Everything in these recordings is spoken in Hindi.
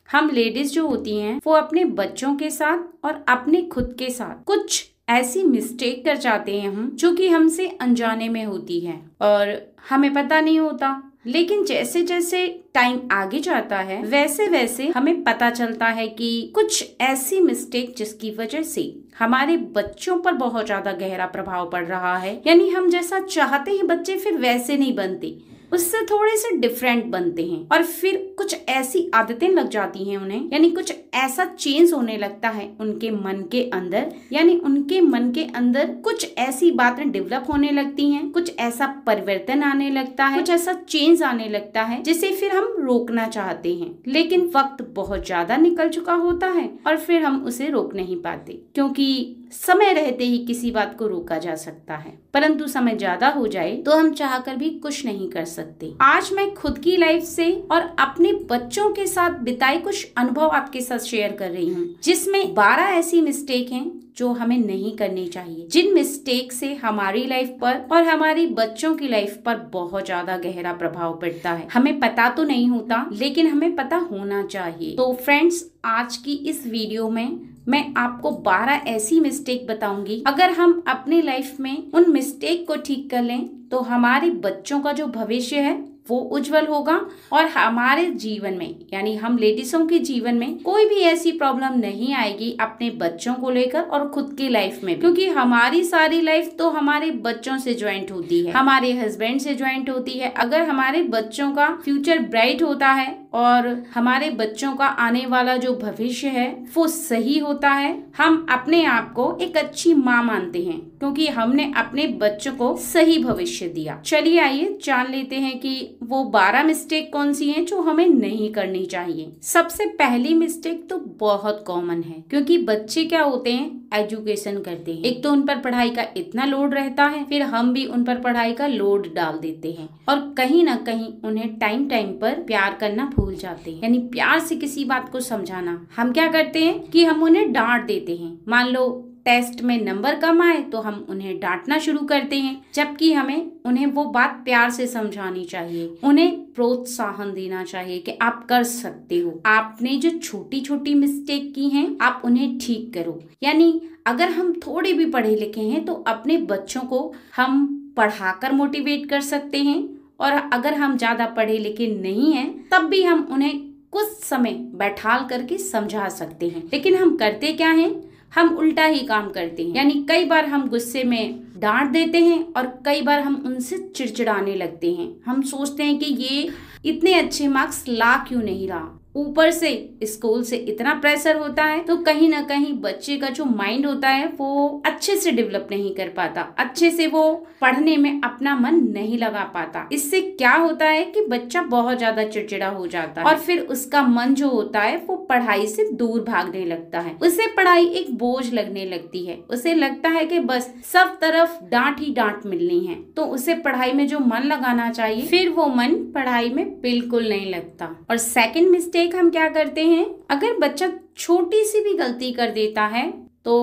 हम लेडीज जो होती हैं वो अपने बच्चों के साथ और अपने खुद के साथ कुछ ऐसी मिस्टेक कर जाते हैं हम, जो कि हमसे अनजाने में होती है और हमें पता नहीं होता। लेकिन जैसे जैसे टाइम आगे जाता है वैसे वैसे हमें पता चलता है कि कुछ ऐसी मिस्टेक जिसकी वजह से हमारे बच्चों पर बहुत ज्यादा गहरा प्रभाव पड़ रहा है। यानी हम जैसा चाहते हैं बच्चे फिर वैसे नहीं बनते, उससे थोड़े से डिफरेंट बनते हैं और फिर कुछ ऐसी आदतें लग जाती हैं उन्हें, यानी कुछ ऐसा चेंज होने लगता है उनके मन के अंदर, यानी उनके मन के अंदर कुछ ऐसी बातें डेवलप होने लगती हैं, कुछ ऐसा परिवर्तन आने लगता है, कुछ ऐसा चेंज आने लगता है जिसे फिर हम रोकना चाहते हैं। लेकिन वक्त बहुत ज्यादा निकल चुका होता है और फिर हम उसे रोक नहीं पाते, क्योंकि समय रहते ही किसी बात को रोका जा सकता है, परंतु समय ज्यादा हो जाए तो हम चाहकर भी कुछ नहीं कर सकते। आज मैं खुद की लाइफ से और अपने बच्चों के साथ बिताए कुछ अनुभव आपके साथ शेयर कर रही हूँ, जिसमें 12 ऐसी मिस्टेक हैं जो हमें नहीं करनी चाहिए, जिन मिस्टेक से हमारी लाइफ पर और हमारी बच्चों की लाइफ पर बहुत ज्यादा गहरा प्रभाव पड़ता है। हमें पता तो नहीं होता, लेकिन हमें पता होना चाहिए। तो फ्रेंड्स, आज की इस वीडियो में मैं आपको 12 ऐसी मिस्टेक बताऊंगी। अगर हम अपनी लाइफ में उन मिस्टेक को ठीक कर लें तो हमारे बच्चों का जो भविष्य है वो उज्जवल होगा और हमारे जीवन में, यानी हम लेडीजों के जीवन में कोई भी ऐसी प्रॉब्लम नहीं आएगी अपने बच्चों को लेकर और खुद की लाइफ में, क्योंकि हमारी सारी लाइफ तो हमारे बच्चों से ज्वाइंट होती है, हमारे हस्बैंड से ज्वाइंट होती है। अगर हमारे बच्चों का फ्यूचर ब्राइट होता है और हमारे बच्चों का आने वाला जो भविष्य है वो सही होता है, हम अपने आप को एक अच्छी माँ मानते हैं, क्योंकि हमने अपने बच्चों को सही भविष्य दिया। चलिए आइए जान लेते हैं कि वो 12 मिस्टेक कौन सी हैं जो हमें नहीं करनी चाहिए। सबसे पहली मिस्टेक तो बहुत कॉमन है, क्योंकि बच्चे क्या होते हैं, एजुकेशन करते हैं। एक तो उन पर पढ़ाई का इतना लोड रहता है, फिर हम भी उन पर पढ़ाई का लोड डाल देते हैं और कहीं ना कहीं उन्हें टाइम टाइम पर प्यार करना भूल जाते हैं, यानी प्यार से किसी बात को समझाना। हम क्या करते हैं कि हम उन्हें डांट देते हैं। मान लो टेस्ट में नंबर कम आए तो हम उन्हें डांटना शुरू करते हैं, जबकि हमें उन्हें वो बात प्यार से समझानी चाहिए, उन्हें प्रोत्साहन देना चाहिए कि आप कर सकते हो, आपने जो छोटी छोटी मिस्टेक की हैं आप उन्हें ठीक करो। यानी अगर हम थोड़े भी पढ़े लिखे हैं तो अपने बच्चों को हम पढ़ाकर मोटिवेट कर सकते हैं, और अगर हम ज्यादा पढ़े लिखे नहीं हैं तब भी हम उन्हें कुछ समय बैठाल करके समझा सकते हैं। लेकिन हम करते क्या हैं, हम उल्टा ही काम करते हैं। यानी कई बार हम गुस्से में डांट देते हैं और कई बार हम उनसे चिड़चिड़ाने लगते हैं। हम सोचते हैं कि ये इतने अच्छे मार्क्स ला क्यों नहीं रहा, ऊपर से स्कूल से इतना प्रेशर होता है, तो कहीं ना कहीं बच्चे का जो माइंड होता है वो अच्छे से डेवलप नहीं कर पाता, अच्छे से वो पढ़ने में अपना मन नहीं लगा पाता। इससे क्या होता है कि बच्चा बहुत ज्यादा चिड़चिड़ा हो जाता है और फिर उसका मन जो होता है वो पढ़ाई से दूर भागने लगता है, उसे पढ़ाई एक बोझ लगने लगती है, उसे लगता है कि बस सब तरफ डांट ही डांट मिलनी है। तो उसे पढ़ाई में जो मन लगाना चाहिए फिर वो मन पढ़ाई में बिल्कुल नहीं लगता। और सेकंड मिस्टेक हम क्या करते हैं, अगर बच्चा छोटी सी भी गलती कर देता है तो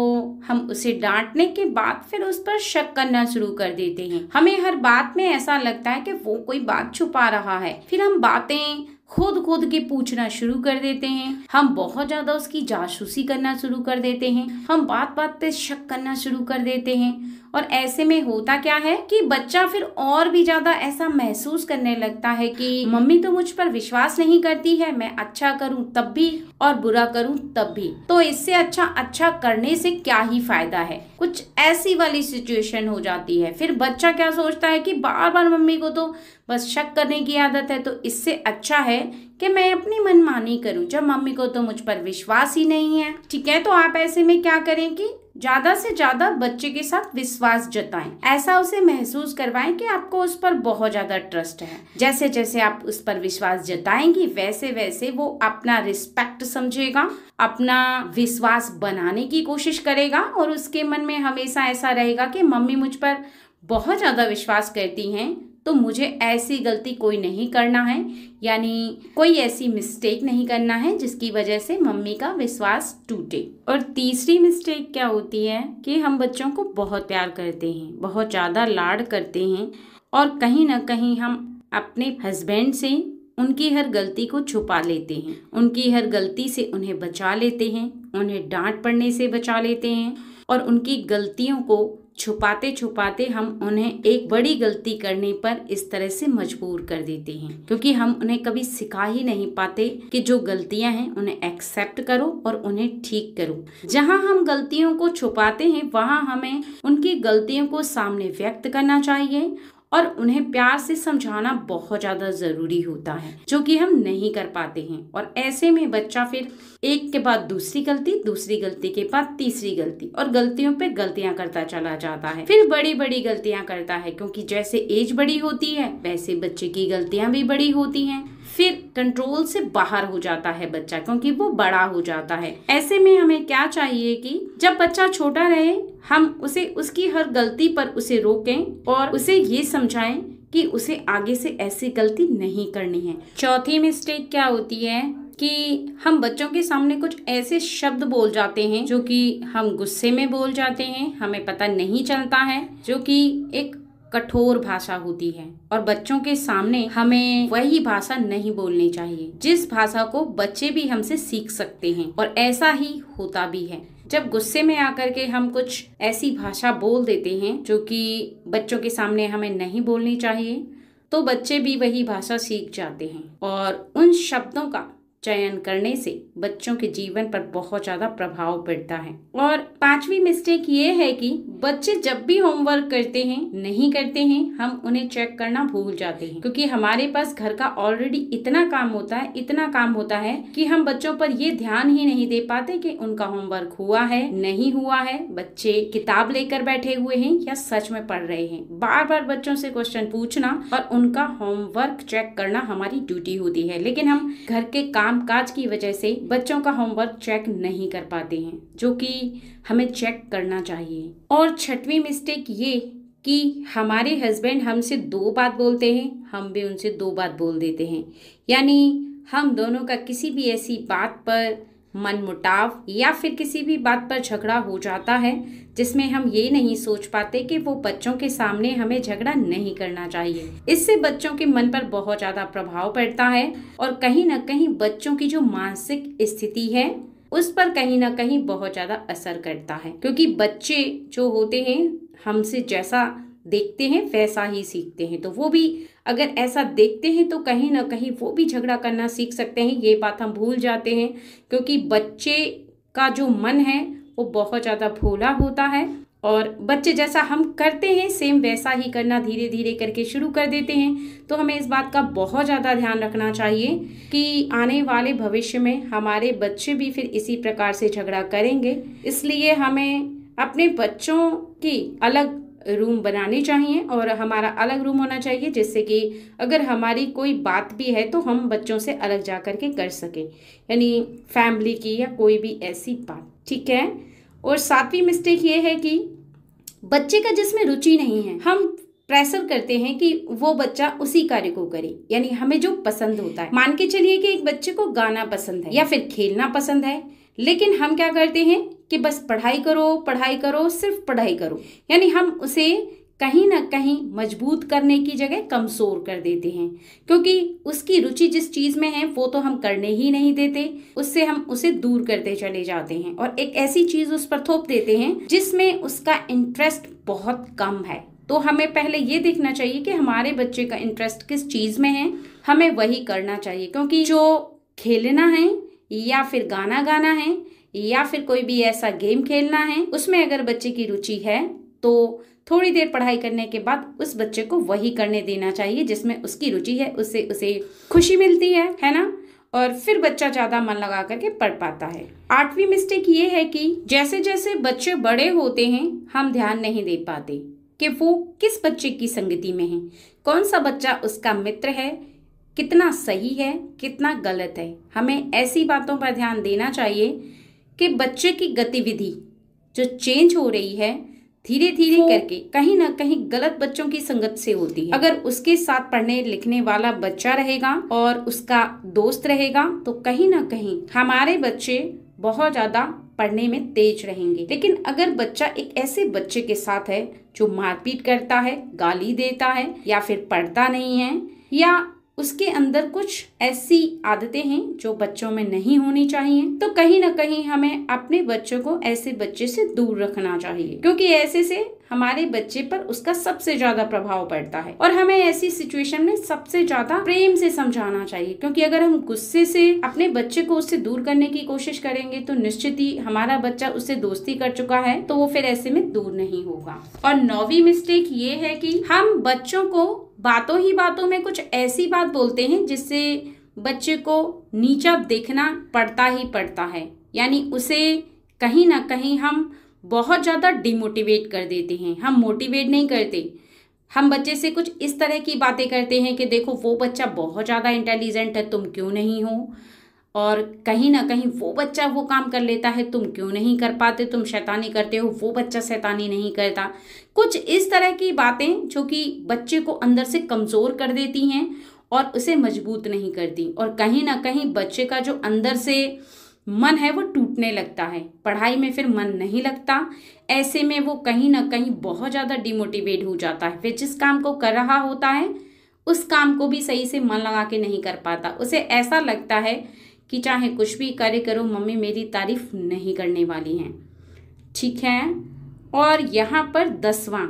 हम उसे डांटने के बाद फिर उस पर शक करना शुरू कर देते हैं। हमें हर बात में ऐसा लगता है कि वो कोई बात छुपा रहा है, फिर हम बातें खुद के पूछना शुरू कर देते हैं, हम बहुत ज्यादा उसकी जासूसी करना शुरू कर देते हैं, हम बात बात पे शक करना शुरू कर देते हैं। और ऐसे में होता क्या है कि बच्चा फिर और भी ज्यादा ऐसा महसूस करने लगता है कि मम्मी तो मुझ पर विश्वास नहीं करती है, मैं अच्छा करूं तब भी और बुरा करूं तब भी, तो इससे अच्छा करने से क्या ही फायदा है। कुछ ऐसी वाली सिचुएशन हो जाती है। फिर बच्चा क्या सोचता है कि बार बार मम्मी को तो बस शक करने की आदत है, तो इससे अच्छा है कि मैं अपनी मनमानी करूं, जब मम्मी को तो मुझ पर विश्वास ही नहीं है। ठीक है, तो आप ऐसे में क्या करें कि ज्यादा से ज्यादा बच्चे के साथ विश्वास जताएं, ऐसा उसे महसूस करवाएं कि आपको उस पर बहुत ज्यादा ट्रस्ट है। जैसे जैसे आप उस पर विश्वास जताएंगी वैसे वैसे वो अपना रिस्पेक्ट समझेगा, अपना विश्वास बनाने की कोशिश करेगा और उसके मन में हमेशा ऐसा रहेगा कि मम्मी मुझ पर बहुत ज्यादा विश्वास करती हैं, तो मुझे ऐसी गलती कोई नहीं करना है, यानी कोई ऐसी मिस्टेक नहीं करना है जिसकी वजह से मम्मी का विश्वास टूटे। और तीसरी मिस्टेक क्या होती है कि हम बच्चों को बहुत प्यार करते हैं, बहुत ज़्यादा लाड करते हैं और कहीं ना कहीं हम अपने हस्बैंड से उनकी हर गलती को छुपा लेते हैं, उनकी हर गलती से उन्हें बचा लेते हैं, उन्हें डांट पड़ने से बचा लेते हैं और उनकी गलतियों को छुपाते छुपाते हम उन्हें एक बड़ी गलती करने पर इस तरह से मजबूर कर देते हैं, क्योंकि हम उन्हें कभी सिखा ही नहीं पाते कि जो गलतियां हैं उन्हें एक्सेप्ट करो और उन्हें ठीक करो। जहां हम गलतियों को छुपाते हैं वहां हमें उनकी गलतियों को सामने व्यक्त करना चाहिए और उन्हें प्यार से समझाना बहुत ज्यादा जरूरी होता है, जो कि हम नहीं कर पाते हैं। और ऐसे में बच्चा फिर एक के बाद दूसरी गलती के बाद तीसरी गलती और गलतियों पे गलतियां करता चला जाता है, फिर बड़ी बड़ी गलतियां करता है, क्योंकि जैसे एज बड़ी होती है वैसे बच्चे की गलतियां भी बड़ी होती हैं। फिर कंट्रोल से बाहर हो जाता है बच्चा, क्योंकि वो बड़ा हो जाता है। ऐसे में हमें क्या चाहिए कि जब बच्चा छोटा रहे हम उसे उसकी हर गलती पर उसे रोकें और उसे ये समझाएं कि उसे आगे से ऐसी गलती नहीं करनी है। चौथी मिस्टेक क्या होती है कि हम बच्चों के सामने कुछ ऐसे शब्द बोल जाते हैं जो कि हम गुस्से में बोल जाते हैं, हमें पता नहीं चलता है, जो कि एक कठोर भाषा होती है। और बच्चों के सामने हमें वही भाषा नहीं बोलनी चाहिए जिस भाषा को बच्चे भी हमसे सीख सकते हैं, और ऐसा ही होता भी है। जब गुस्से में आकर के हम कुछ ऐसी भाषा बोल देते हैं जो कि बच्चों के सामने हमें नहीं बोलनी चाहिए, तो बच्चे भी वही भाषा सीख जाते हैं और उन शब्दों का चयन करने से बच्चों के जीवन पर बहुत ज्यादा प्रभाव पड़ता है। और पांचवी मिस्टेक ये है कि बच्चे जब भी होमवर्क करते हैं नहीं करते हैं हम उन्हें चेक करना भूल जाते हैं, क्योंकि हमारे पास घर का ऑलरेडी इतना काम होता है कि हम बच्चों पर ये ध्यान ही नहीं दे पाते कि उनका होमवर्क हुआ है नहीं हुआ है, बच्चे किताब लेकर बैठे हुए हैं या सच में पढ़ रहे हैं। बार बार बच्चों से क्वेश्चन पूछना और उनका होमवर्क चेक करना हमारी ड्यूटी होती है, लेकिन हम घर के काज की वजह से बच्चों का होमवर्क चेक नहीं कर पाते हैं, जो कि हमें चेक करना चाहिए। और छठवीं मिस्टेक ये कि हमारे हस्बैंड हमसे 2 बात बोलते हैं, हम भी उनसे 2 बात बोल देते हैं, यानी हम दोनों का किसी भी ऐसी बात पर मनमुटाव या फिर किसी भी बात पर झगड़ा हो जाता है जिसमें हम ये नहीं सोच पाते कि वो बच्चों के सामने हमें झगड़ा नहीं करना चाहिए। इससे बच्चों के मन पर बहुत ज्यादा प्रभाव पड़ता है और कहीं ना कहीं बच्चों की जो मानसिक स्थिति है उस पर कहीं ना कहीं बहुत ज्यादा असर करता है, क्योंकि बच्चे जो होते हैं हमसे जैसा देखते हैं वैसा ही सीखते हैं। तो वो भी अगर ऐसा देखते हैं तो कहीं ना कहीं वो भी झगड़ा करना सीख सकते हैं। ये बात हम भूल जाते हैं, क्योंकि बच्चे का जो मन है वो बहुत ज़्यादा भोला होता है और बच्चे जैसा हम करते हैं सेम वैसा ही करना धीरे धीरे करके शुरू कर देते हैं। तो हमें इस बात का बहुत ज़्यादा ध्यान रखना चाहिए कि आने वाले भविष्य में हमारे बच्चे भी फिर इसी प्रकार से झगड़ा करेंगे। इसलिए हमें अपने बच्चों की अलग रूम बनानी चाहिए और हमारा अलग रूम होना चाहिए, जिससे कि अगर हमारी कोई बात भी है तो हम बच्चों से अलग जा कर के कर सके, यानी फैमिली की या कोई भी ऐसी बात। ठीक है। और 7वीं मिस्टेक ये है कि बच्चे का जिसमें रुचि नहीं है हम प्रेशर करते हैं कि वो बच्चा उसी कार्य को करे, यानी हमें जो पसंद होता है। मान के चलिए कि एक बच्चे को गाना पसंद है या फिर खेलना पसंद है, लेकिन हम क्या करते हैं कि बस पढ़ाई करो, सिर्फ पढ़ाई करो, यानी हम उसे कहीं ना कहीं मजबूत करने की जगह कमजोर कर देते हैं, क्योंकि उसकी रुचि जिस चीज में है वो तो हम करने ही नहीं देते, उससे हम उसे दूर करते चले जाते हैं और एक ऐसी चीज उस पर थोप देते हैं जिसमें उसका इंटरेस्ट बहुत कम है। तो हमें पहले ये देखना चाहिए कि हमारे बच्चे का इंटरेस्ट किस चीज में है, हमें वही करना चाहिए, क्योंकि जो खेलना है या फिर गाना गाना है या फिर कोई भी ऐसा गेम खेलना है उसमें अगर बच्चे की रुचि है तो थोड़ी देर पढ़ाई करने के बाद उस बच्चे को वही करने देना चाहिए जिसमें उसकी रुचि है, उससे उसे खुशी मिलती है ना, और फिर बच्चा ज्यादा मन लगा करके पढ़ पाता है। 8वीं मिस्टेक ये है कि जैसे जैसे बच्चे बड़े होते हैं हम ध्यान नहीं दे पाते कि वो किस बच्चे की संगति में है, कौन सा बच्चा उसका मित्र है, कितना सही है कितना गलत है। हमें ऐसी बातों पर ध्यान देना चाहिए कि बच्चे की गतिविधि जो चेंज हो रही है धीरे धीरे करके कहीं ना कहीं गलत बच्चों की संगत से होती है। अगर उसके साथ पढ़ने लिखने वाला बच्चा रहेगा और उसका दोस्त रहेगा तो कहीं ना कहीं हमारे बच्चे बहुत ज्यादा पढ़ने में तेज रहेंगे। लेकिन अगर बच्चा एक ऐसे बच्चे के साथ है जो मारपीट करता है, गाली देता है या फिर पढ़ता नहीं है या उसके अंदर कुछ ऐसी आदतें हैं जो बच्चों में नहीं होनी चाहिए, तो कहीं ना कहीं हमें अपने बच्चों को ऐसे बच्चे से दूर रखना चाहिए, क्योंकि ऐसे से हमारे बच्चे पर उसका सबसे ज्यादा प्रभाव पड़ता है। और हमें ऐसी सिचुएशन में सबसे ज्यादा प्रेम से समझाना चाहिए, क्योंकि अगर हम गुस्से से अपने बच्चे को उससे दूर करने की कोशिश करेंगे तो निश्चित ही हमारा बच्चा उससे दोस्ती कर चुका है तो वो फिर ऐसे में दूर नहीं होगा। और 9वीं मिस्टेक ये है कि हम बच्चों को बातों ही बातों में कुछ ऐसी बात बोलते हैं जिससे बच्चे को नीचा देखना पड़ता ही पड़ता है, यानी उसे कहीं ना कहीं हम बहुत ज़्यादा डिमोटिवेट कर देते हैं। हम मोटिवेट नहीं करते, हम बच्चे से कुछ इस तरह की बातें करते हैं कि देखो वो बच्चा बहुत ज़्यादा इंटेलिजेंट है, तुम क्यों नहीं हो, और कहीं ना कहीं वो बच्चा वो काम कर लेता है, तुम क्यों नहीं कर पाते, तुम शैतानी करते हो, वो बच्चा शैतानी नहीं करता। कुछ इस तरह की बातें जो कि बच्चे को अंदर से कमज़ोर कर देती हैं और उसे मजबूत नहीं करती, और कहीं ना कहीं बच्चे का जो अंदर से मन है वो टूटने लगता है, पढ़ाई में फिर मन नहीं लगता। ऐसे में वो कहीं ना कहीं बहुत ज़्यादा डिमोटिवेट हो जाता है, फिर जिस काम को कर रहा होता है उस काम को भी सही से मन लगा के नहीं कर पाता। उसे ऐसा लगता है कि चाहे कुछ भी करे करो, मम्मी मेरी तारीफ नहीं करने वाली हैं। ठीक है। और यहाँ पर 10वां,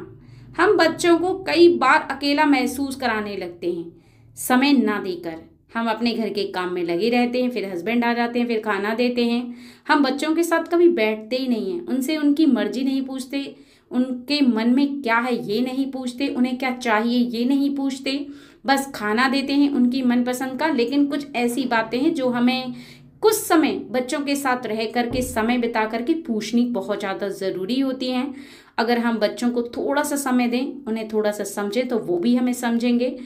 हम बच्चों को कई बार अकेला महसूस कराने लगते हैं समय ना देकर। हम अपने घर के काम में लगे रहते हैं, फिर हस्बैंड आ जाते हैं, फिर खाना देते हैं, हम बच्चों के साथ कभी बैठते ही नहीं हैं, उनसे उनकी मर्जी नहीं पूछते, उनके मन में क्या है ये नहीं पूछते, उन्हें क्या चाहिए ये नहीं पूछते, बस खाना देते हैं उनकी मनपसंद का। लेकिन कुछ ऐसी बातें हैं जो हमें कुछ समय बच्चों के साथ रह करके, समय बिता करके पूछनी बहुत ज़्यादा ज़रूरी होती हैं। अगर हम बच्चों को थोड़ा सा समय दें, उन्हें थोड़ा सा समझें, तो वो भी हमें समझेंगे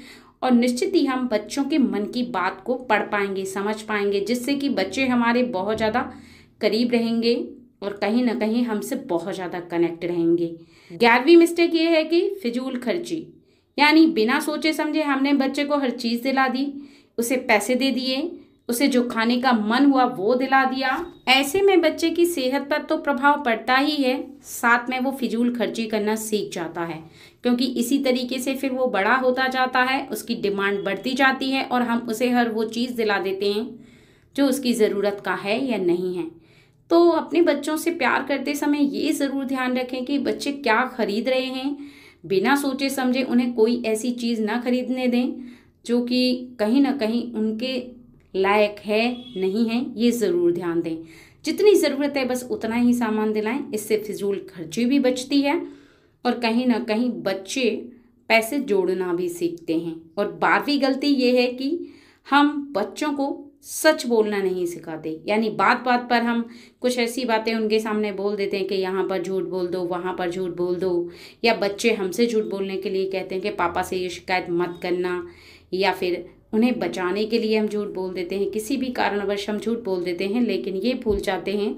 और निश्चित ही हम बच्चों के मन की बात को पढ़ पाएंगे, समझ पाएंगे, जिससे कि बच्चे हमारे बहुत ज़्यादा करीब रहेंगे और कहीं ना कहीं हमसे बहुत ज़्यादा कनेक्ट रहेंगे। 11वीं मिस्टेक ये है कि फिजूल खर्ची, यानी बिना सोचे समझे हमने बच्चे को हर चीज़ दिला दी, उसे पैसे दे दिए, उसे जो खाने का मन हुआ वो दिला दिया। ऐसे में बच्चे की सेहत पर तो प्रभाव पड़ता ही है, साथ में वो फिजूल खर्ची करना सीख जाता है, क्योंकि इसी तरीके से फिर वो बड़ा होता जाता है, उसकी डिमांड बढ़ती जाती है और हम उसे हर वो चीज़ दिला देते हैं जो उसकी ज़रूरत का है या नहीं है। तो अपने बच्चों से प्यार करते समय ये ज़रूर ध्यान रखें कि बच्चे क्या खरीद रहे हैं, बिना सोचे समझे उन्हें कोई ऐसी चीज़ ना खरीदने दें जो कि कहीं ना कहीं उनके लायक है नहीं है, ये ज़रूर ध्यान दें। जितनी ज़रूरत है बस उतना ही सामान दिलाएं, इससे फिजूल खर्ची भी बचती है और कहीं ना कहीं बच्चे पैसे जोड़ना भी सीखते हैं। और 12वीं गलती ये है कि हम बच्चों को सच बोलना नहीं सिखाते, यानी बात बात पर हम कुछ ऐसी बातें उनके सामने बोल देते हैं कि यहाँ पर झूठ बोल दो, वहाँ पर झूठ बोल दो, या बच्चे हमसे झूठ बोलने के लिए कहते हैं कि पापा से ये शिकायत मत करना, या फिर उन्हें बचाने के लिए हम झूठ बोल देते हैं, किसी भी कारणवश हम झूठ बोल देते हैं। लेकिन ये भूल जाते हैं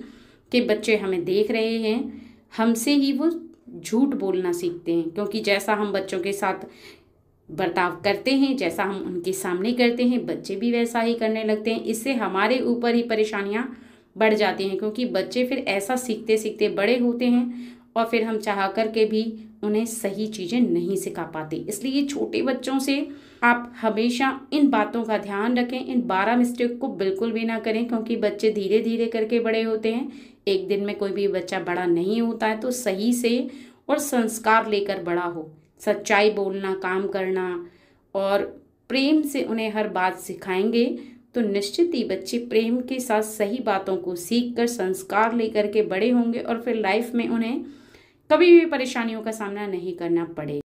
कि बच्चे हमें देख रहे हैं, हमसे ही वो झूठ बोलना सीखते हैं, क्योंकि जैसा हम बच्चों के साथ बर्ताव करते हैं, जैसा हम उनके सामने करते हैं, बच्चे भी वैसा ही करने लगते हैं। इससे हमारे ऊपर ही परेशानियां बढ़ जाती हैं, क्योंकि बच्चे फिर ऐसा सीखते सीखते बड़े होते हैं और फिर हम चाह करके भी उन्हें सही चीज़ें नहीं सिखा पाते। इसलिए छोटे बच्चों से आप हमेशा इन बातों का ध्यान रखें, इन 12 मिस्टेक को बिल्कुल भी ना करें, क्योंकि बच्चे धीरे धीरे करके बड़े होते हैं। एक दिन में कोई भी बच्चा बड़ा नहीं होता है, तो सही से और संस्कार लेकर बड़ा हो, सच्चाई बोलना, काम करना और प्रेम से उन्हें हर बात सिखाएंगे तो निश्चित ही बच्चे प्रेम के साथ सही बातों को सीख कर, संस्कार लेकर के बड़े होंगे और फिर लाइफ में उन्हें कभी भी परेशानियों का सामना नहीं करना पड़ेगा।